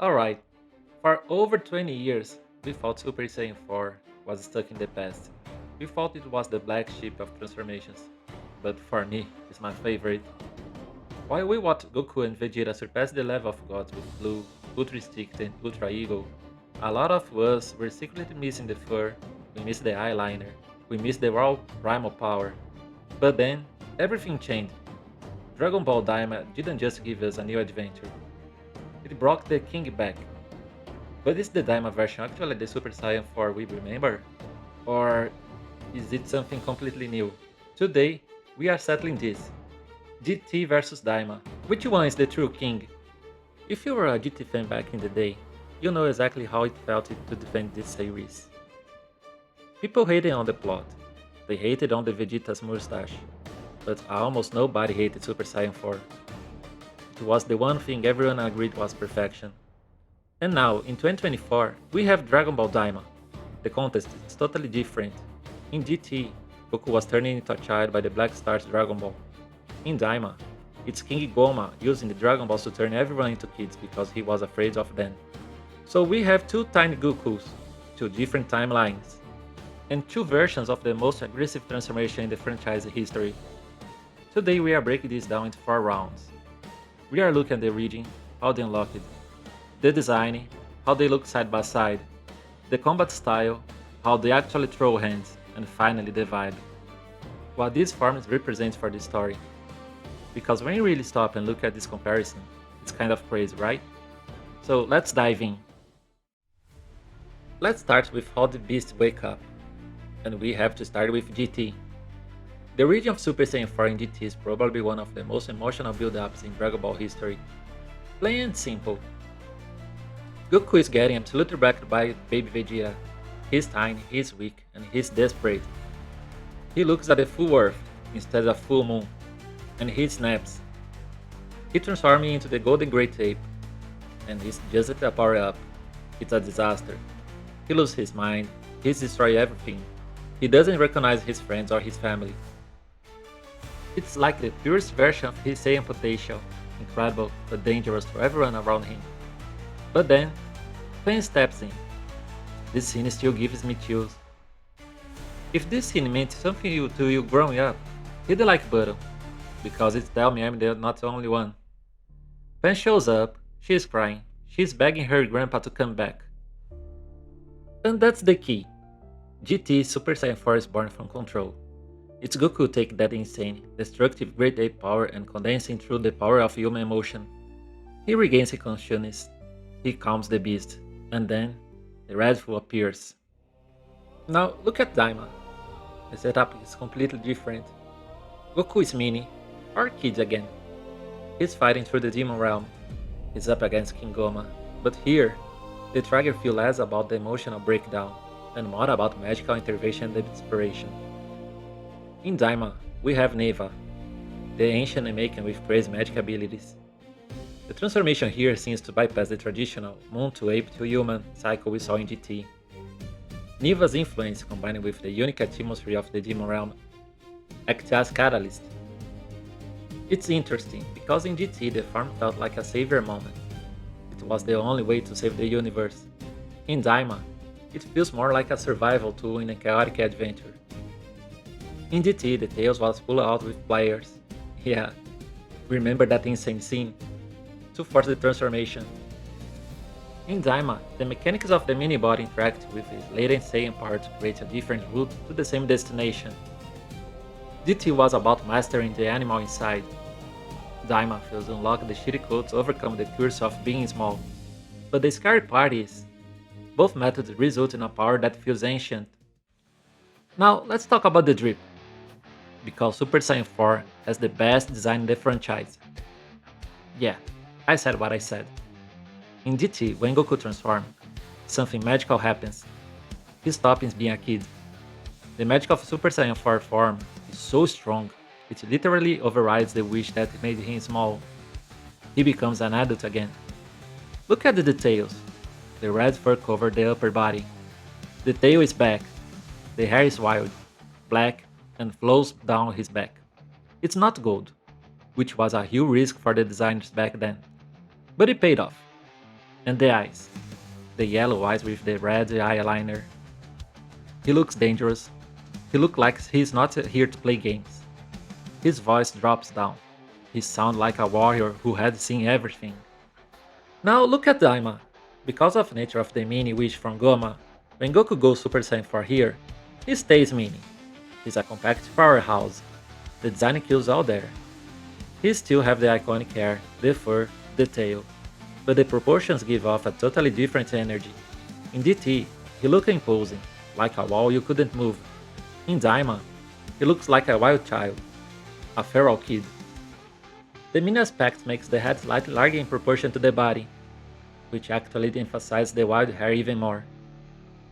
Alright, for over 20 years, we thought Super Saiyan 4 was stuck in the past. We thought it was the black sheep of transformations. But for me, it's my favorite. While we watched Goku and Vegeta surpass the level of gods with Blue, Ultra Instinct and Ultra Ego, a lot of us were secretly missing the fur, we missed the eyeliner, we missed the raw primal power. But then, everything changed. Dragon Ball Daima didn't just give us a new adventure, it brought the king back. But is the Daima version actually the Super Saiyan 4 we remember? Or is it something completely new? Today, we are settling this. GT versus Daima. Which one is the true king? If you were a GT fan back in the day, you know exactly how it felt to defend this series. People hated on the plot. They hated on the Vegeta's mustache. But almost nobody hated Super Saiyan 4. It was the one thing everyone agreed was perfection. And now, in 2024, we have Dragon Ball Daima. The contest is totally different. In GT, Goku was turning into a child by the Black Star's Dragon Ball. In Daima, it's King Goma using the Dragon Balls to turn everyone into kids because he was afraid of them. So we have two tiny Gokus, two different timelines, and two versions of the most aggressive transformation in the franchise history. Today we are breaking this down into 4 rounds. We are looking at the region, how they unlock it, the design, how they look side by side, the combat style, how they actually throw hands, and finally the vibe. What these forms represent for the story. Because when you really stop and look at this comparison, it's kind of crazy, right? So let's dive in. Let's start with how the beasts wake up. And we have to start with GT. The origin of Super Saiyan 4 in GT is probably one of the most emotional build-ups in Dragon Ball history. Plain and simple. Goku is getting absolutely wrecked by baby Vegeta. He's tiny, he's weak, and he's desperate. He looks at the full Earth instead of full moon, and he snaps. He transforms into the Golden Great Ape, and he's just a power up. It's a disaster. He loses his mind, he's destroyed everything. He doesn't recognize his friends or his family. It's like the purest version of his Saiyan potential, incredible but dangerous to everyone around him. But then, Pain steps in. This scene still gives me chills. If this scene meant something to you growing up, hit the like button, because it tells me I'm not the only one. Pan shows up, she's crying, she's begging her grandpa to come back. And that's the key. GT Super Saiyan 4 is born from control. It's Goku taking that insane, destructive Great Ape power and condensing through the power of human emotion. He regains his consciousness, he calms the beast, and then the Wrathful appears. Now look at Daima. The setup is completely different. Goku is mini, or kid again. He's fighting through the demon realm. He's up against King Goma, but here, the trigger feels less about the emotional breakdown and more about magical intervention and inspiration. In Daima, we have Neva, the ancient Namekian with crazy magic abilities. The transformation here seems to bypass the traditional moon to ape to human cycle we saw in GT. Neva's influence combined with the unique atmosphere of the demon realm acts as catalyst. It's interesting because in GT the farm felt like a savior moment. It was the only way to save the universe. In Daima, it feels more like a survival tool in a chaotic adventure. In GT, the Tails was pulled out with pliers. Yeah, remember that insane scene? To force the transformation. In Daima, the mechanics of the mini-bot interact with its latent Saiyan part to create a different route to the same destination. GT was about mastering the animal inside. Daima feels to unlock the cheat code to overcome the curse of being small. But the scary part is, both methods result in a power that feels ancient. Now let's talk about the drip, because Super Saiyan 4 has the best design in the franchise. Yeah, I said what I said. In GT, when Goku transforms, something magical happens. He stops being a kid. The magic of Super Saiyan 4 form is so strong, it literally overrides the wish that made him small. He becomes an adult again. Look at the details. The red fur covers the upper body. The tail is back. The hair is wild, black, and flows down his back. It's not gold, which was a huge risk for the designers back then. But it paid off. And the eyes. The yellow eyes with the red eyeliner. He looks dangerous. He looks like he's not here to play games. His voice drops down. He sounds like a warrior who had seen everything. Now look at Daima. Because of the nature of the mini wish from Goma, when Goku goes Super Saiyan 4 here, he stays mini. He's a compact powerhouse. The design kills all there. He still have the iconic hair, the fur, the tail, but the proportions give off a totally different energy. In DT, he looks imposing, like a wall you couldn't move. In Daima, he looks like a wild child, a feral kid. The mini aspect makes the head slightly larger in proportion to the body, which actually emphasizes the wild hair even more.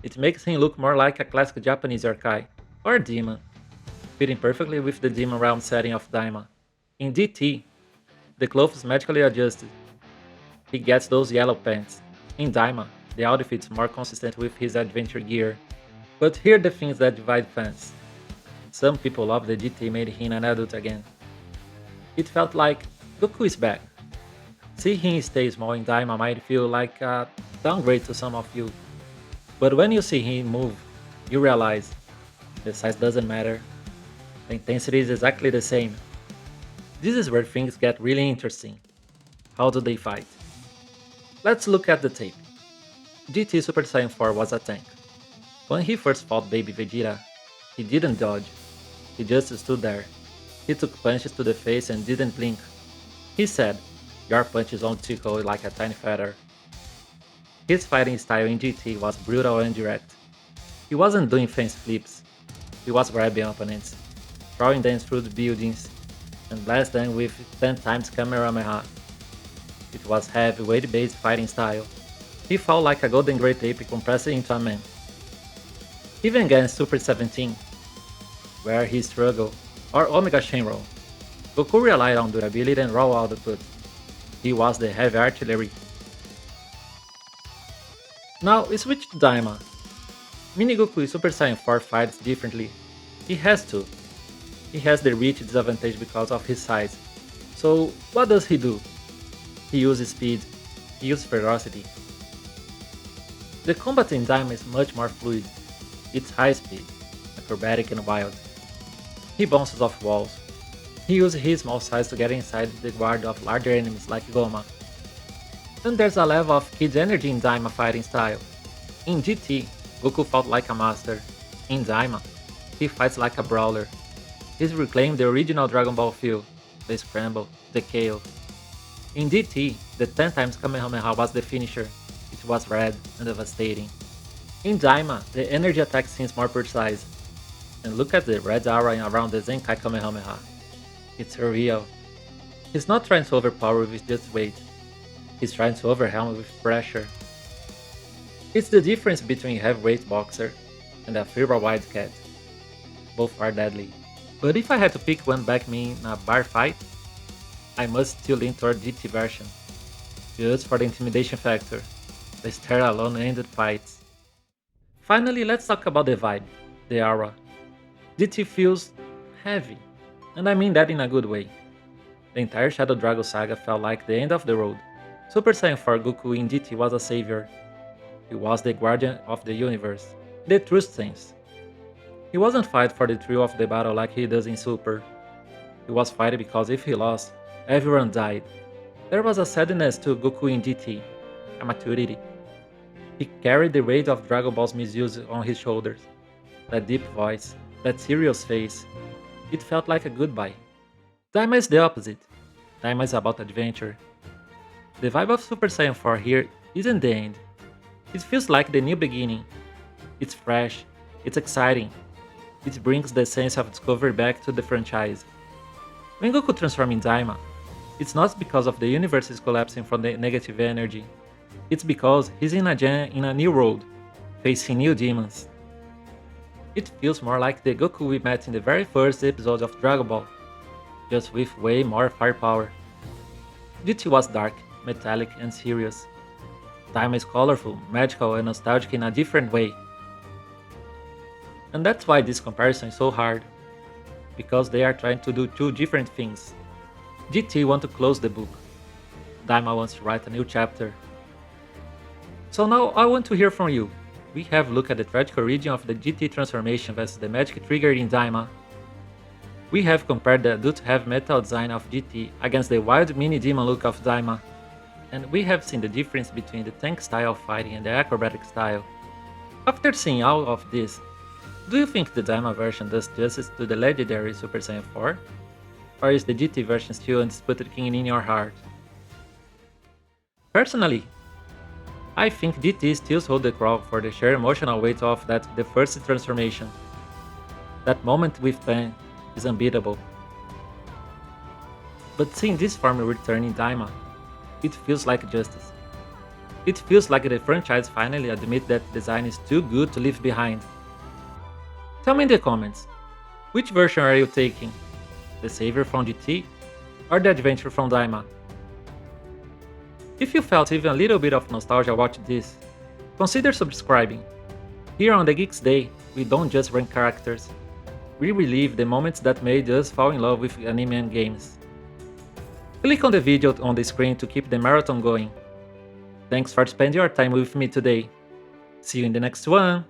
It makes him look more like a classic Japanese yokai, or demon, fitting perfectly with the demon realm setting of Daima. In DT, the clothes magically adjusted. He gets those yellow pants. In Daima, the outfit's more consistent with his adventure gear. But here are the things that divide fans. Some people love the GT made him an adult again. It felt like Goku is back. See him stay small in Daima might feel like a downgrade to some of you. But when you see him move, you realize the size doesn't matter. The intensity is exactly the same. This is where things get really interesting. How do they fight? Let's look at the tape. GT Super Saiyan 4 was a tank. When he first fought Baby Vegeta, he didn't dodge. He just stood there. He took punches to the face and didn't blink. He said, "Your punches won't tickle like a tiny feather." His fighting style in GT was brutal and direct. He wasn't doing fancy flips. He was grabbing opponents, throwing them through the buildings, and blast them with 10 times Kamehameha. It was heavy weight-based fighting style. He felt like a golden grey tape compressed into a man. Even against Super 17, where he struggled, or Omega Shenron, Goku relied on durability and raw output. He was the heavy artillery. Now switch to Daima. Mini Goku in Super Saiyan 4 fights differently. He has to. He has the reach disadvantage because of his size. So what does he do? He uses speed. He uses ferocity. The combat in Daima is much more fluid. It's high speed, acrobatic and wild. He bounces off walls. He uses his small size to get inside the guard of larger enemies like Goma. Then there's a level of kid's energy in Daima fighting style. In GT, Goku fought like a master. In Daima, he fights like a brawler. He's reclaimed the original Dragon Ball feel, the scramble, the chaos. In DT, the 10 times Kamehameha was the finisher. It was red and devastating. In Daima, the energy attack seems more precise. And look at the red aura around the Zenkai Kamehameha. It's surreal. He's not trying to overpower with just weight. He's trying to overwhelm with pressure. It's the difference between a heavyweight boxer and a feral Wildcat. Both are deadly. But if I had to pick one back me in a bar fight, I must still lean toward GT version. Just for the intimidation factor. The stare alone ended fights. Finally, let's talk about the vibe, the aura. GT feels heavy, and I mean that in a good way. The entire Shadow Dragon saga felt like the end of the road. Super Saiyan 4 Goku in GT was a savior. He was the guardian of the universe, the true sense. He wasn't fighting for the thrill of the battle like he does in Super. He was fighting because if he lost, everyone died. There was a sadness to Goku in GT, a maturity. He carried the weight of Dragon Ball's misuse on his shoulders. That deep voice, that serious face, it felt like a goodbye. Daima is the opposite. Daima is about adventure. The vibe of Super Saiyan 4 here isn't the end. It feels like the new beginning. It's fresh, it's exciting. It brings the sense of discovery back to the franchise. When Goku transforms in Daima, it's not because of the universe is collapsing from the negative energy. It's because he's in a new world, facing new demons. It feels more like the Goku we met in the very first episode of Dragon Ball, just with way more firepower. GT was dark, metallic and serious. Daima is colorful, magical and nostalgic in a different way. And that's why this comparison is so hard, because they are trying to do two different things. GT wants to close the book. Daima wants to write a new chapter. So now I want to hear from you. We have looked at the tragic origin of the GT transformation versus the magic triggered in Daima. We have compared the adult heavy metal design of GT against the wild mini demon look of Daima. And we have seen the difference between the tank style of fighting and the acrobatic style. After seeing all of this, do you think the Daima version does justice to the legendary Super Saiyan 4? Or is the GT version still undisputed king in your heart? Personally, I think GT still holds the crown for the sheer emotional weight of the first transformation. That moment with Pan is unbeatable. But seeing this form return in Daima, it feels like justice. It feels like the franchise finally admit that design is too good to leave behind. Tell me in the comments, which version are you taking? The Savior from GT or the Adventure from Daima? If you felt even a little bit of nostalgia watching this, consider subscribing. Here on the Geeks Day, we don't just rank characters, we relive the moments that made us fall in love with anime and games. Click on the video on the screen to keep the marathon going. Thanks for spending your time with me today. See you in the next one!